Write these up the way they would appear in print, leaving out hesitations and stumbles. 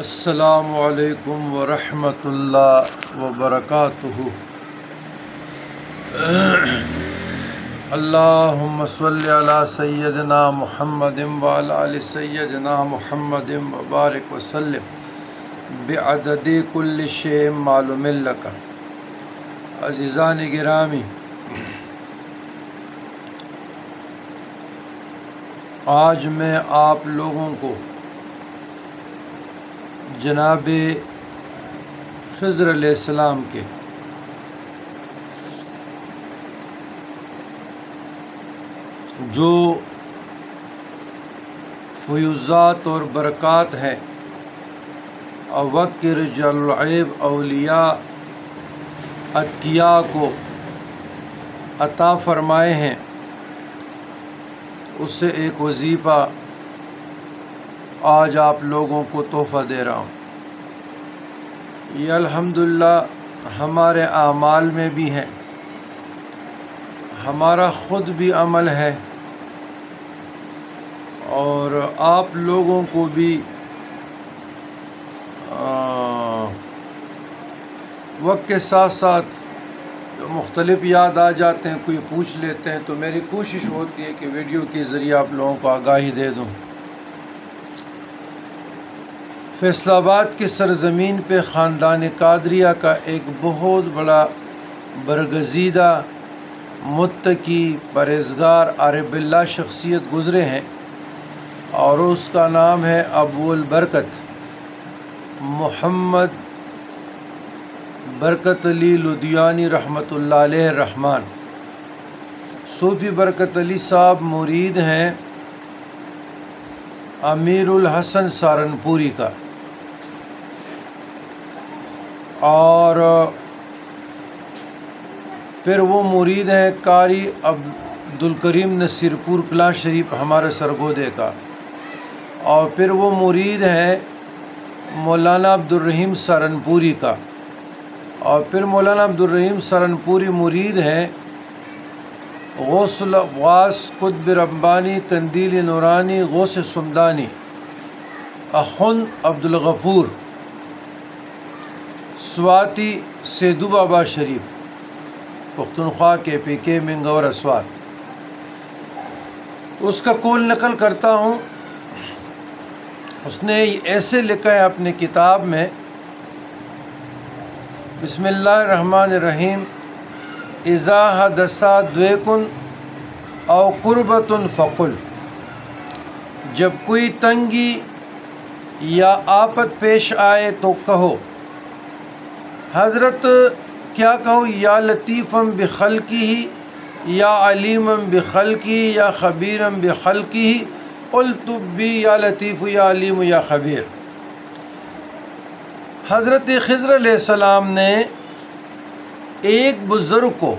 السلام علیکم ورحمۃ اللہ وبرکاتہ۔ اللہم صلی علی سیدنا محمد وعلی آل سیدنا محمد وبارک وسلم بعدد کل شیء معلوم لک۔ عزیزان گرامی، آج میں آپ لوگوں کو جناب خضر علیہ السلام کے جو فیوزات اور برکات ہیں وقت رجال العیب اولیاء اتقیاء کو عطا فرمائے ہیں، اس سے ایک وظیفہ آج آپ لوگوں کو تحفہ دے رہا ہوں۔ یہ الحمدللہ ہمارے اعمال میں بھی ہے، ہمارا خود بھی عمل ہے، اور آپ لوگوں کو بھی وقت کے ساتھ ساتھ مختلف یاد آ جاتے ہیں، کوئی پوچھ لیتے ہیں، تو میری کوشش ہوتی ہے کہ ویڈیو کے ذریعے آپ لوگوں کو آگاہی دے دوں۔ فیصل آباد کی سرزمین پہ خاندان قادریہ کا ایک بہت بڑا برگزیدہ متقی پرہیزگار عارف باللہ شخصیت گزرے ہیں، اور اس کا نام ہے ابو البرکت محمد برکت علی لدھیانی رحمۃ اللہ علیہ الرحمن۔ صوفی برکت علی صاحب مرید ہیں امیر الحسن سہارنپوری کا، اور پھر وہ مرید ہیں قاری عبدالکریم نصیر پور کلاں شریف ہمارے سرگودے کا، اور پھر وہ مرید ہیں مولانا عبدالرحیم سہارنپوری کا، اور پھر مولانا عبدالرحیم سہارنپوری مرید ہیں غوث الغواث قطب ربانی قندیل نورانی غوث سمدانی اخند عبدالغفور سواتی سیدو بابا شریف پختونخوا کے PK منگور اسوات۔ اس کا قول نقل کرتا ہوں، اس نے ایسے لکھا ہے اپنے کتاب میں، بسم اللہ الرحمن الرحیم، اذا حدث ضیق او قربۃ فقل، جب کوئی تنگی یا آفت پیش آئے تو کہو۔ حضرت کیا کہو؟ یا لطیفم بخلقہ یا علیمم بخلقہ یا خبیرم بخلقہ، قلت بی یا لطیف یا علیم یا خبیر۔ حضرت خضر علیہ السلام نے ایک بزرگ کو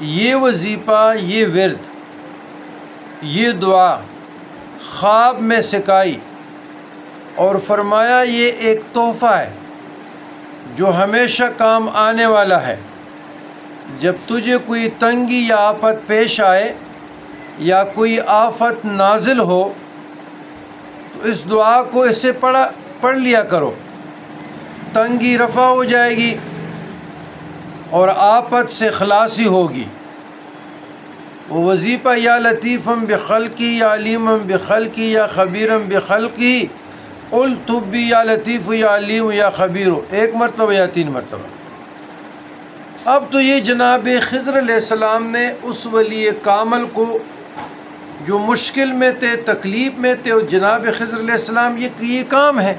یہ وظیفہ، یہ ورد، یہ دعا خواب میں سکھائی، اور فرمایا یہ ایک تحفہ ہے جو ہمیشہ کام آنے والا ہے۔ جب تجھے کوئی تنگی یا آفت پیش آئے یا کوئی آفت نازل ہو تو اس دعا کو اسے پڑھ لیا کرو، تنگی رفع ہو جائے گی اور آفت سے خلاصی ہوگی۔ وہ وظیفہ یا لطیفم بخلقی یا علیمم بخلقی یا خبیرم بخلقی، قلت بی یا لطیف یا علیم یا خبیر، ایک مرتبہ یا 3 مرتبہ۔ اب تو یہ جناب خضر علیہ السلام نے اس ولی کامل کو جو مشکل میں تھے، تکلیف میں تھے، اور جناب خضر علیہ السلام یہ کام ہے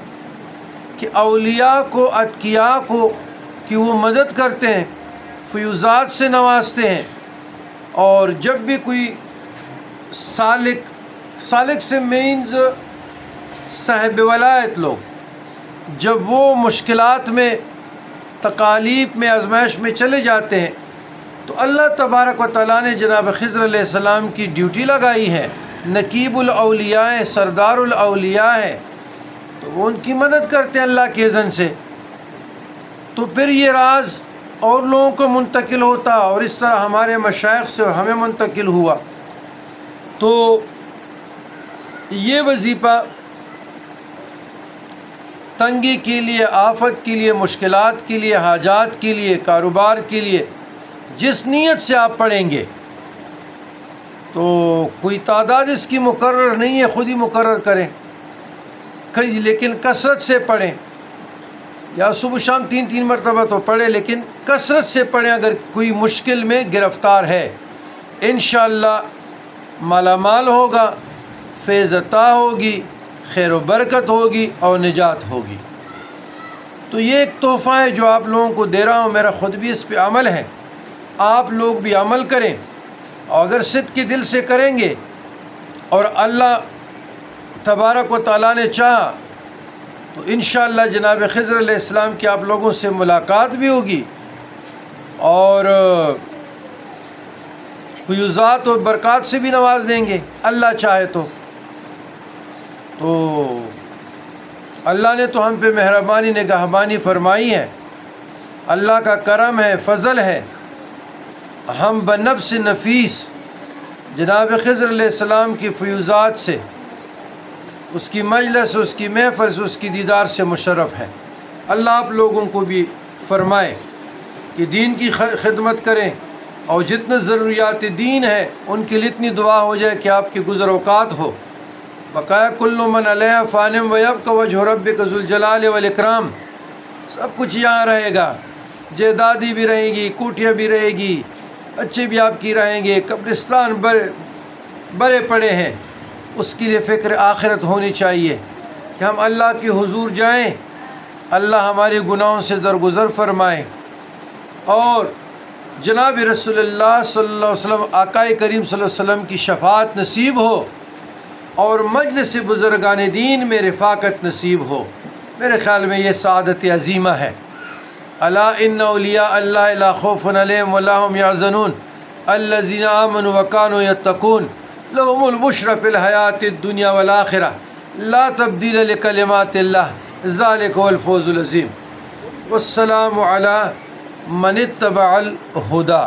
کہ اولیاء کو، اتقیاء کو کہ وہ مدد کرتے ہیں، فیوزات سے نوازتے ہیں، اور جب بھی کوئی سالک سے مینز صاحب ولایت لوگ، جب وہ مشکلات میں، تکالیف میں، آزمائش میں چلے جاتے ہیں تو اللہ تبارک و تعالیٰ نے جناب خضر علیہ السلام کی ڈیوٹی لگائی ہے، نقیب الاولیاء ہے، سردار الاولیاء ہے، تو وہ ان کی مدد کرتے ہیں اللہ کے اذن سے۔ تو پھر یہ راز اور لوگوں کو منتقل ہوتا، اور اس طرح ہمارے مشائخ سے ہمیں منتقل ہوا۔ تو یہ وظیفہ تنگی کے لیے، آفت کے لیے، مشکلات کے لیے، حاجات کے لیے، کاروبار کے لیے جس نیت سے آپ پڑھیں گے تو کوئی تعداد اس کی مقرر نہیں ہے، خود ہی مقرر کریں، لیکن کثرت سے پڑھیں، یا صبح شام 3 مرتبہ تو پڑھیں، لیکن کثرت سے پڑھیں۔ اگر کوئی مشکل میں گرفتار ہے انشاءاللہ مالا مال ہوگا، فیض عطا ہوگی، خیر و برکت ہوگی اور نجات ہوگی۔ تو یہ ایک تحفہ ہے جو آپ لوگوں کو دے رہا ہوں، میرا خود بھی اس پہ عمل ہے، آپ لوگ بھی عمل کریں، اور اگر صدق کے دل سے کریں گے اور اللہ تبارک و تعالیٰ نے چاہا تو انشاءاللہ جناب خضر علیہ السلام کی آپ لوگوں سے ملاقات بھی ہوگی اور فیوزات و برکات سے بھی نواز دیں گے اللہ چاہے تو اللہ نے تو ہم پہ مہربانی نگہبانی فرمائی ہے، اللہ کا کرم ہے، فضل ہے، ہم بنفس نفیس جناب خضر علیہ السلام کی فیوزات سے، اس کی مجلس، اس کی محفل سے، اس کی دیدار سے مشرف ہے۔ اللہ آپ لوگوں کو بھی فرمائے کہ دین کی خدمت کریں اور جتنے ضروریات دین ہے ان کے لیے اتنی دعا ہو جائے کہ آپ کی گزر اوقات ہو۔ بقایا کل من علیہ فان ویبقی وجہ ربک ذو الجلال والاکرام، سب کچھ یہاں رہے گا، جائیدادی بھی رہے گی، کوٹیاں بھی رہے گی، بچے بھی آپ کی رہیں گے، قبرستان بڑے پڑے ہیں، اس کے لیے فکر آخرت ہونی چاہیے کہ ہم اللہ کے حضور جائیں، اللہ ہمارے گناہوں سے درگزر فرمائے اور جناب رسول اللہ صلی اللہ علیہ وسلم، آقائے کریم صلی اللہ علیہ وسلم کی شفاعت نصیب ہو اور مجلس بزرگان دین میں رفاقت نصیب ہو۔ میرے خیال میں یہ سعادت عظیمہ ہے۔ الا ان اولیاء اللہ لا خوف علیہم ولا هم یحزنون الذین آمنوا وکانوا یتقون لهم البشری فی الحیاۃ الدنیا والآخرہ لا تبدیل لکلمات اللہ ذلک هو الفوز العظیم۔ والسلام علی من اتبع الہدی۔